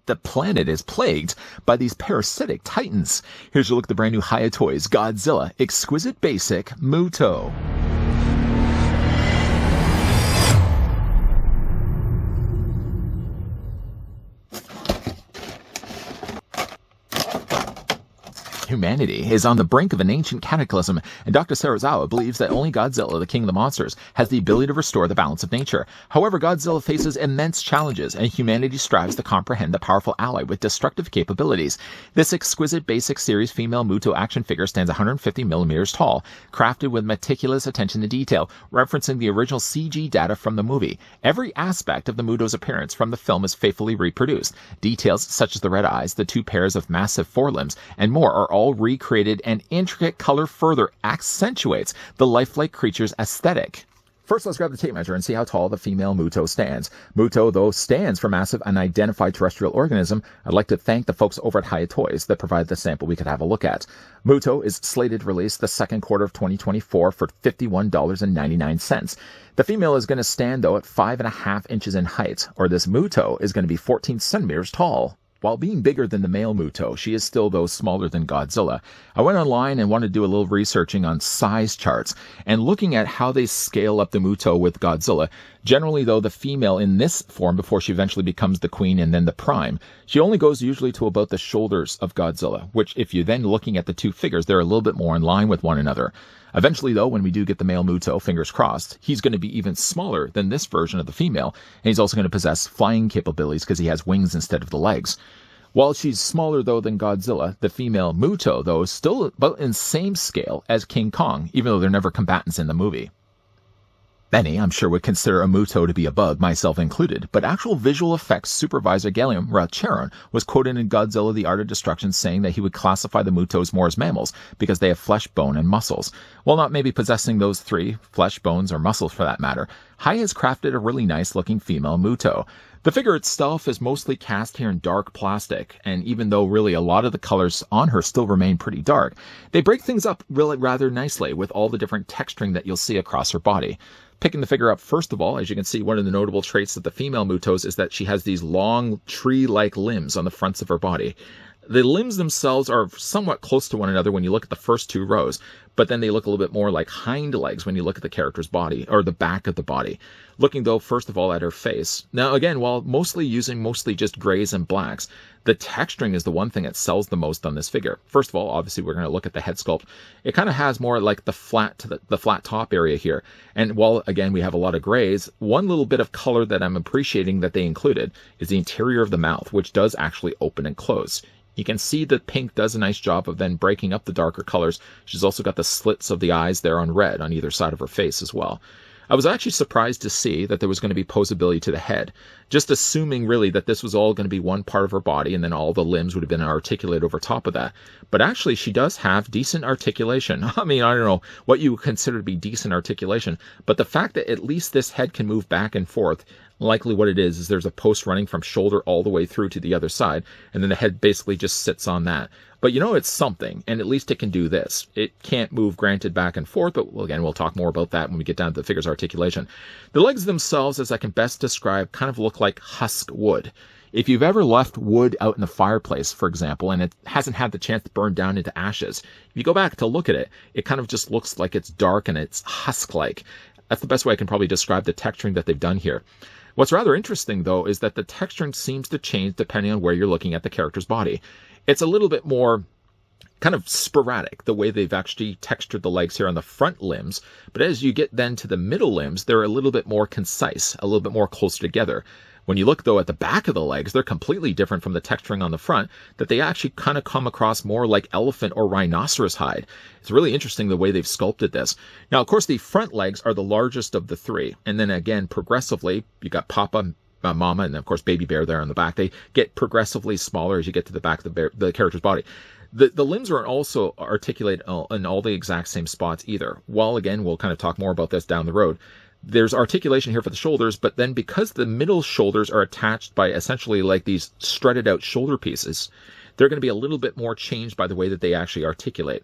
the planet is plagued by these parasitic titans. Here's a look at the brand new Hiya toys, Godzilla, Exquisite Basic, Muto. Humanity is on the brink of an ancient cataclysm, and Dr. Serizawa believes that only Godzilla, the king of the monsters, has the ability to restore the balance of nature. However, Godzilla faces immense challenges, and humanity strives to comprehend the powerful ally with destructive capabilities. This Exquisite Basic Series female Muto action figure stands 150 millimeters tall, crafted with meticulous attention to detail, referencing the original CG data from the movie. Every aspect of the Muto's appearance from the film is faithfully reproduced. Details such as the red eyes, the two pairs of massive forelimbs, and more are all recreated, and intricate color further accentuates the lifelike creature's aesthetic. First, let's grab the tape measure and see how tall the female Muto stands. Muto, though, stands for massive unidentified terrestrial organism. I'd like to thank the folks over at Hiya Toys that provided the sample we could have a look at. Muto is slated to release the second quarter of 2024 for $51.99. The female is going to stand, though, at 5.5 inches in height, or this Muto is going to be 14 centimeters tall. While being bigger than the male Muto, she is still, though, smaller than Godzilla. I went online and wanted to do a little researching on size charts and looking at how they scale up the Muto with Godzilla. Generally, though, the female in this form, before she eventually becomes the queen and then the prime, she only goes usually to about the shoulders of Godzilla, which, if you're then looking at the two figures, they're a little bit more in line with one another. Eventually, though, when we do get the male Muto, fingers crossed, he's going to be even smaller than this version of the female, and he's also going to possess flying capabilities because he has wings instead of the legs. While she's smaller, though, than Godzilla, the female Muto, though, is still about in the same scale as King Kong, even though they're never combatants in the movie. Many, I'm sure, would consider a Muto to be a bug, myself included, but actual visual effects supervisor Guillaume Racharon was quoted in Godzilla the Art of Destruction saying that he would classify the Mutos more as mammals because they have flesh, bone, and muscles. While not maybe possessing those three, flesh, bones, or muscles for that matter, Hiya has crafted a really nice-looking female Muto. The figure itself is mostly cast here in dark plastic, and even though really a lot of the colors on her still remain pretty dark, they break things up really rather nicely with all the different texturing that you'll see across her body. Picking the figure up, first of all, as you can see, one of the notable traits of the female Mutos is that she has these long tree-like limbs on the fronts of her body. The limbs themselves are somewhat close to one another when you look at the first two rows, but then they look a little bit more like hind legs when you look at the character's body, or the back of the body. Looking, though, first of all at her face. Now, again, while mostly just grays and blacks, the texturing is the one thing that sells the most on this figure. First of all, obviously, we're going to look at the head sculpt. It kind of has more like the flat top area here. And while, again, we have a lot of grays, one little bit of color that I'm appreciating that they included is the interior of the mouth, which does actually open and close. You can see that pink does a nice job of then breaking up the darker colors. She's also got the slits of the eyes there on red on either side of her face as well. I was actually surprised to see that there was going to be posability to the head, just assuming really that this was all going to be one part of her body and then all the limbs would have been articulated over top of that. But actually, she does have decent articulation. I mean, I don't know what you would consider to be decent articulation, but the fact that at least this head can move back and forth, likely what it is there's a post running from shoulder all the way through to the other side, and then the head basically just sits on that. But you know, it's something, and at least it can do this. It can't move, granted, back and forth, but well, again, we'll talk more about that when we get down to the figure's articulation. The legs themselves, as I can best describe, kind of look like husk wood. If you've ever left wood out in the fireplace, for example, and it hasn't had the chance to burn down into ashes, if you go back to look at it, it kind of just looks like it's dark and it's husk-like. That's the best way I can probably describe the texturing that they've done here. What's rather interesting, though, is that the texturing seems to change depending on where you're looking at the character's body. It's a little bit more kind of sporadic, the way they've actually textured the legs here on the front limbs, but as you get then to the middle limbs, they're a little bit more concise, a little bit more closer together. When you look, though, at the back of the legs, they're completely different from the texturing on the front, that they actually kind of come across more like elephant or rhinoceros hide. It's really interesting the way they've sculpted this. Now, of course, the front legs are the largest of the three, and then again, progressively, you got Papa, Mama, and of course Baby Bear there on the back. They get progressively smaller as you get to the back of the character's body. The limbs aren't also articulated in all the exact same spots either. While again, we'll kind of talk more about this down the road. There's articulation here for the shoulders, but then because the middle shoulders are attached by essentially like these strutted out shoulder pieces, they're going to be a little bit more changed by the way that they actually articulate.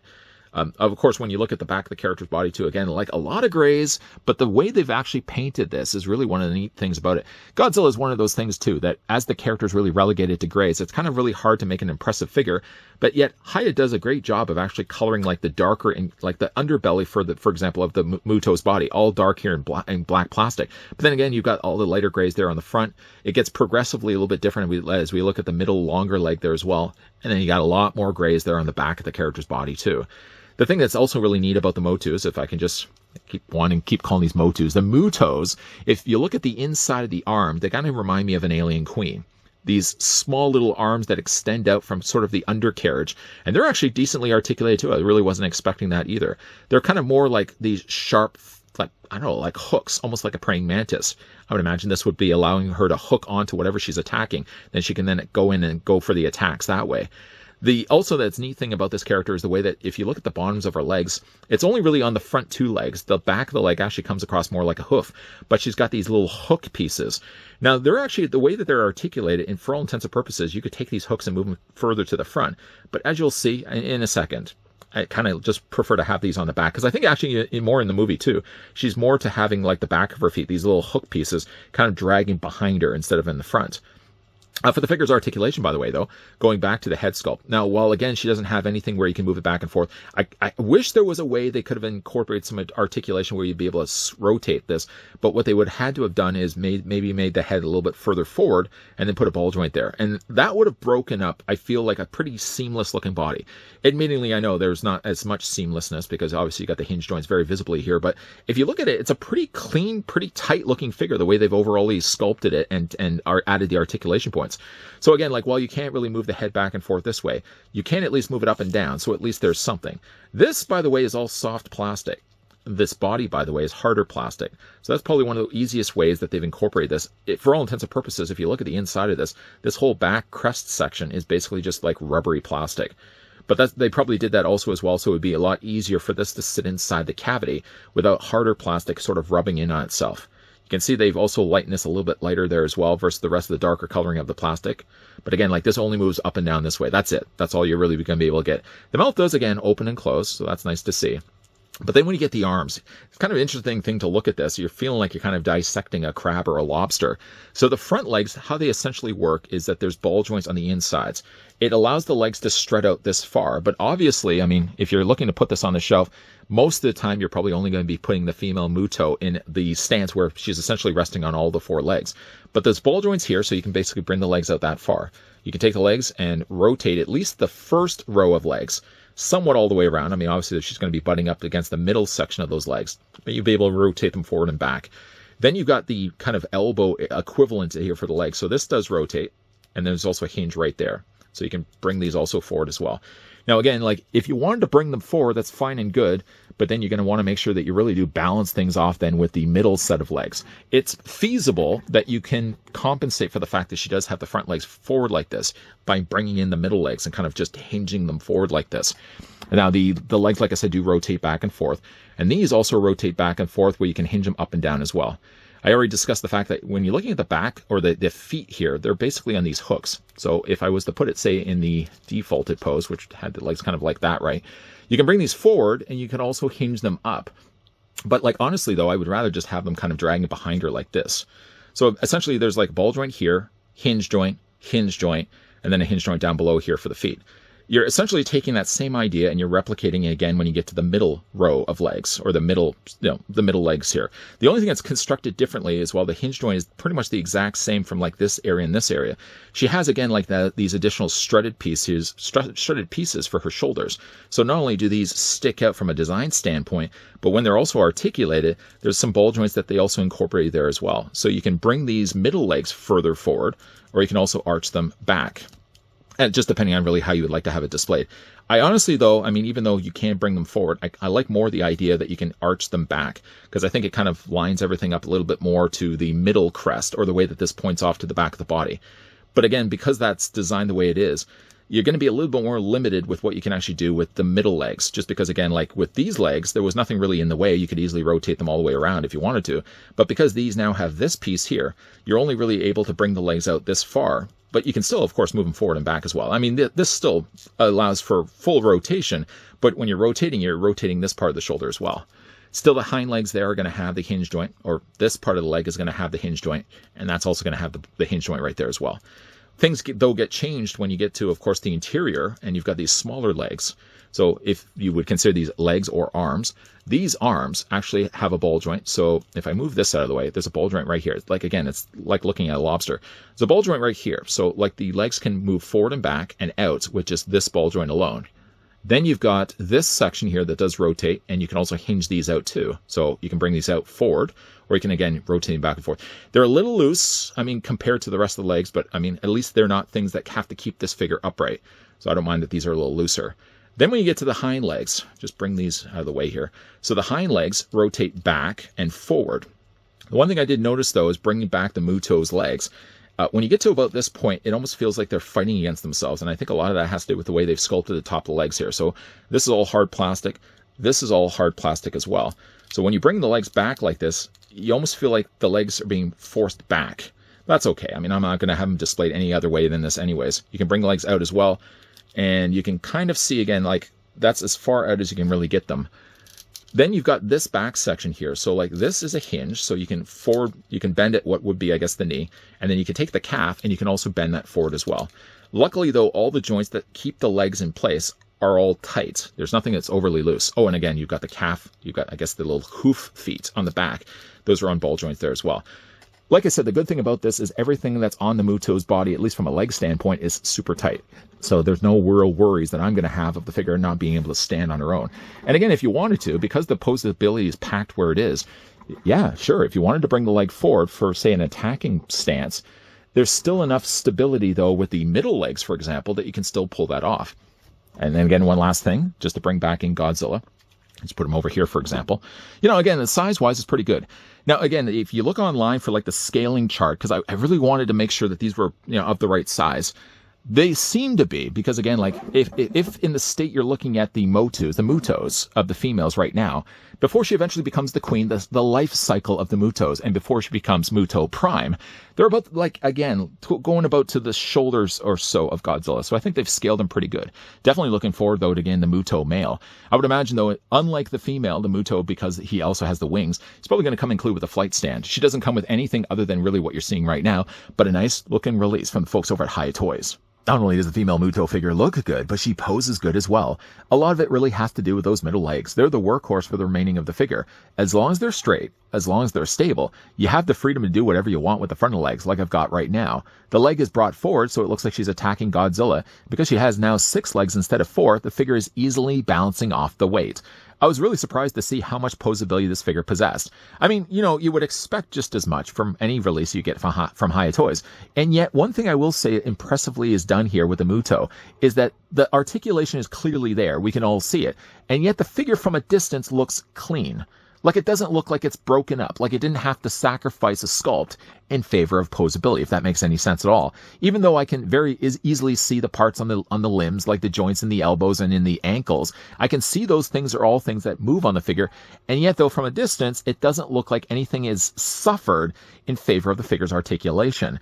Of course, when you look at the back of the character's body too, again, like a lot of grays, but the way they've actually painted this is really one of the neat things about it. Godzilla is one of those things too, that as the character's really relegated to grays, it's kind of really hard to make an impressive figure, but yet Hiya does a great job of actually coloring like the darker and like the underbelly for example, of the Muto's body, all dark here in black plastic. But then again, you've got all the lighter grays there on the front. It gets progressively a little bit different as we look at the middle longer leg there as well. And then you got a lot more grays there on the back of the character's body too. The thing that's also really neat about the Motus, if I can just keep calling these Motus, the Mutos, if you look at the inside of the arm, they kind of remind me of an alien queen. These small little arms that extend out from sort of the undercarriage. And they're actually decently articulated too. I really wasn't expecting that either. They're kind of more like these sharp, like, I don't know, like hooks, almost like a praying mantis. I would imagine this would be allowing her to hook onto whatever she's attacking. Then she can then go in and go for the attacks that way. Also, that's neat thing about this character is the way that if you look at the bottoms of her legs, it's only really on the front two legs. The back of the leg actually comes across more like a hoof, but she's got these little hook pieces. Now, they're actually, the way that they're articulated, and for all intents and purposes, you could take these hooks and move them further to the front. But as you'll see in a second, I kind of just prefer to have these on the back, because I think actually more in the movie too, she's more to having like the back of her feet, these little hook pieces kind of dragging behind her instead of in the front. For the figure's articulation, by the way, though, going back to the head sculpt. Now, while, again, she doesn't have anything where you can move it back and forth, I wish there was a way they could have incorporated some articulation where you'd be able to rotate this. But what they would have had to have done is maybe made the head a little bit further forward and then put a ball joint there. And that would have broken up, I feel, like a pretty seamless-looking body. Admittingly, I know there's not as much seamlessness because obviously you got the hinge joints very visibly here. But if you look at it, it's a pretty clean, pretty tight-looking figure, the way they've overall sculpted it and added the articulation points. So again, like while you can't really move the head back and forth this way, you can at least move it up and down, so at least there's something. This, by the way, is all soft plastic. This body, by the way, is harder plastic. So that's probably one of the easiest ways that they've incorporated this. For all intents and purposes, if you look at the inside of this whole back crest section is basically just like rubbery plastic. But they probably did that also as well, so it would be a lot easier for this to sit inside the cavity without harder plastic sort of rubbing in on itself. You can see they've also lightened this a little bit lighter there as well versus the rest of the darker coloring of the plastic. But again, like this only moves up and down this way. That's it. That's all you're really going to be able to get. The mouth does, again, open and close, so that's nice to see. But then when you get the arms, it's kind of an interesting thing to look at this. You're feeling like you're kind of dissecting a crab or a lobster. So the front legs, how they essentially work is that there's ball joints on the insides. It allows the legs to spread out this far. But obviously, I mean, if you're looking to put this on the shelf, most of the time you're probably only going to be putting the female Muto in the stance where she's essentially resting on all the four legs. But there's ball joints here, so you can basically bring the legs out that far. You can take the legs and rotate at least the first row of legs somewhat all the way around. I mean, obviously she's going to be butting up against the middle section of those legs, but you'll be able to rotate them forward and back. Then you've got the kind of elbow equivalent here for the legs. So this does rotate, and there's also a hinge right there. So you can bring these also forward as well. Now, again, like if you wanted to bring them forward, that's fine and good, but then you're going to want to make sure that you really do balance things off then with the middle set of legs. It's feasible that you can compensate for the fact that she does have the front legs forward like this by bringing in the middle legs and kind of just hinging them forward like this. And now the legs, like I said, do rotate back and forth. And these also rotate back and forth where you can hinge them up and down as well. I already discussed the fact that when you're looking at the back or the feet here, they're basically on these hooks. So if I was to put it, say, in the defaulted pose, which had the legs kind of like that, right? You can bring these forward and you can also hinge them up. But like honestly, though, I would rather just have them kind of dragging behind her like this. So essentially there's like ball joint here, hinge joint, and then a hinge joint down below here for the feet. You're essentially taking that same idea and you're replicating it again when you get to the middle row of legs, or the middle legs here. The only thing that's constructed differently is while the hinge joint is pretty much the exact same from like this area and this area, she has again like these additional strutted pieces for her shoulders. So not only do these stick out from a design standpoint, but when they're also articulated, there's some ball joints that they also incorporated there as well. So you can bring these middle legs further forward, or you can also arch them back. And just depending on really how you would like to have it displayed. I honestly, though, I mean, even though you can bring them forward, I like more the idea that you can arch them back, because I think it kind of lines everything up a little bit more to the middle crest, or the way that this points off to the back of the body. But again, because that's designed the way it is, you're going to be a little bit more limited with what you can actually do with the middle legs, just because, again, like with these legs, there was nothing really in the way. You could easily rotate them all the way around if you wanted to. But because these now have this piece here, you're only really able to bring the legs out this far. but you can still, of course, move them forward and back as well. I mean, this still allows for full rotation, but when you're rotating this part of the shoulder as well. Still, the hind legs there are going to have the hinge joint, or this part of the leg is going to have the hinge joint, and that's also going to have the hinge joint right there as well. Things, though, get changed when you get to, of course, the interior, and you've got these smaller legs. So if you would consider these legs or arms, these arms actually have a ball joint. So if I move this out of the way, there's a ball joint right here. Like, again, it's like looking at a lobster. There's a ball joint right here. So like the legs can move forward and back and out with just this ball joint alone. Then you've got this section here that does rotate, and you can also hinge these out too. So you can bring these out forward, or you can, again, rotate them back and forth. They're a little loose, I mean, compared to the rest of the legs, but I mean, at least they're not things that have to keep this figure upright. So I don't mind that these are a little looser. Then when you get to the hind legs, just bring these out of the way here. So the hind legs rotate back and forward. The one thing I did notice, though, is bringing back the Muto's legs. When you get to about this point, it almost feels like they're fighting against themselves. And I think a lot of that has to do with the way they've sculpted the top of the legs here. So this is all hard plastic. This is all hard plastic as well. So when you bring the legs back like this, you almost feel like the legs are being forced back. That's okay. I mean, I'm not going to have them displayed any other way than this anyways. You can bring the legs out as well. And you can kind of see, again, like that's as far out as you can really get them. Then you've got this back section here. So like this is a hinge, so you can bend it what would be, I guess, the knee. And then you can take the calf and you can also bend that forward as well. Luckily, though, all the joints that keep the legs in place are all tight. There's nothing that's overly loose. Oh, and again, you've got the calf. You've got, I guess, the little hoof feet on the back. Those are on ball joints there as well. Like I said, the good thing about this is everything that's on the Muto's body, at least from a leg standpoint, is super tight. So there's no real worries that I'm going to have of the figure not being able to stand on her own. And again, if you wanted to, because the posability is packed where it is, yeah, sure, if you wanted to bring the leg forward for, say, an attacking stance, there's still enough stability, though, with the middle legs, for example, that you can still pull that off. And then again, one last thing, just to bring back in Godzilla. Let's put him over here, for example. You know, again, the size-wise is pretty good. Now, again, if you look online for like the scaling chart, because I really wanted to make sure that these were, you know, of the right size. They seem to be, because again, like if in the state you're looking at the Mutos of the females right now, before she eventually becomes the queen, the life cycle of the Mutos, and before she becomes Muto Prime, they're about, like, again, going about to the shoulders or so of Godzilla. So I think they've scaled them pretty good. Definitely looking forward, though, to, again, the Muto male. I would imagine, though, unlike the female, the Muto, because he also has the wings, he's probably going to come included with a flight stand. She doesn't come with anything other than really what you're seeing right now, but a nice looking release from the folks over at Hiya Toys. Not only does the female Muto figure look good, but she poses good as well. A lot of it really has to do with those middle legs. They're the workhorse for the remaining of the figure. As long as they're straight, as long as they're stable, you have the freedom to do whatever you want with the frontal legs, like I've got right now. The leg is brought forward, so it looks like she's attacking Godzilla. Because she has now 6 legs instead of 4, the figure is easily balancing off the weight. I was really surprised to see how much posability this figure possessed. I mean, you know, you would expect just as much from any release you get from Hiya Toys. And yet, one thing I will say impressively is done here with the Muto is that the articulation is clearly there. We can all see it. And yet the figure from a distance looks clean. Like, it doesn't look like it's broken up, like it didn't have to sacrifice a sculpt in favor of posability, if that makes any sense at all. Even though I can very easily see the parts on the limbs, like the joints in the elbows and in the ankles, I can see those things are all things that move on the figure. And yet, though, from a distance, it doesn't look like anything is suffered in favor of the figure's articulation.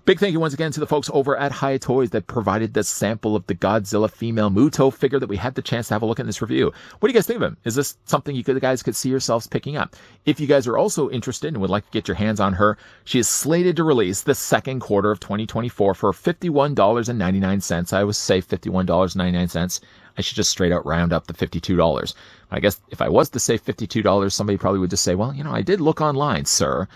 Big thank you once again to the folks over at Hiya Toys that provided this sample of the Godzilla female Muto figure that we had the chance to have a look at in this review. What do you guys think of him? Is this something you guys could see yourselves picking up? If you guys are also interested and would like to get your hands on her, she is slated to release the second quarter of 2024 for $51.99. I would say $51.99. I should just straight out round up the $52. I guess if I was to say $52, somebody probably would just say, well, you know, I did look online, sir.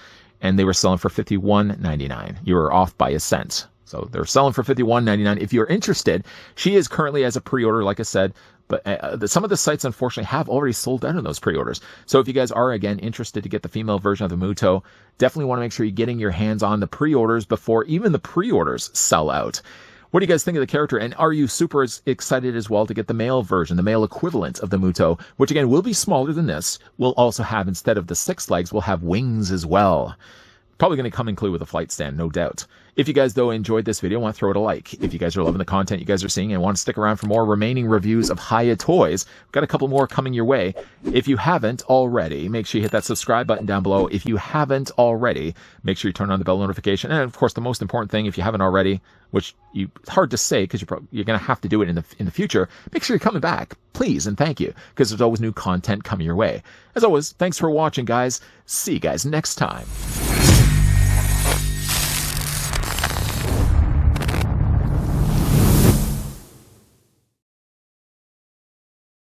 And they were selling for $51.99. You were off by a cent. So they're selling for $51.99. If you're interested, she is currently as a pre-order, like I said, but some of the sites, unfortunately, have already sold out of those pre-orders. So if you guys are, again, interested to get the female version of the Muto, definitely want to make sure you're getting your hands on the pre-orders before even the pre-orders sell out. What do you guys think of the character? And are you super excited as well to get the male version, the male equivalent of the Muto, which again will be smaller than this? We'll also have, instead of the 6 legs, we'll have wings as well. Probably going to come included with a flight stand, no doubt. If you guys, though, enjoyed this video, want to throw it a like. If you guys are loving the content you guys are seeing and want to stick around for more remaining reviews of Hiya toys, we've got a couple more coming your way. If you haven't already, make sure you hit that subscribe button down below. If you haven't already, make sure you turn on the bell notification. And, of course, the most important thing, if you haven't already, which it's hard to say because you're going to have to do it in the future, make sure you're coming back, please, and thank you, because there's always new content coming your way. As always, thanks for watching, guys. See you guys next time.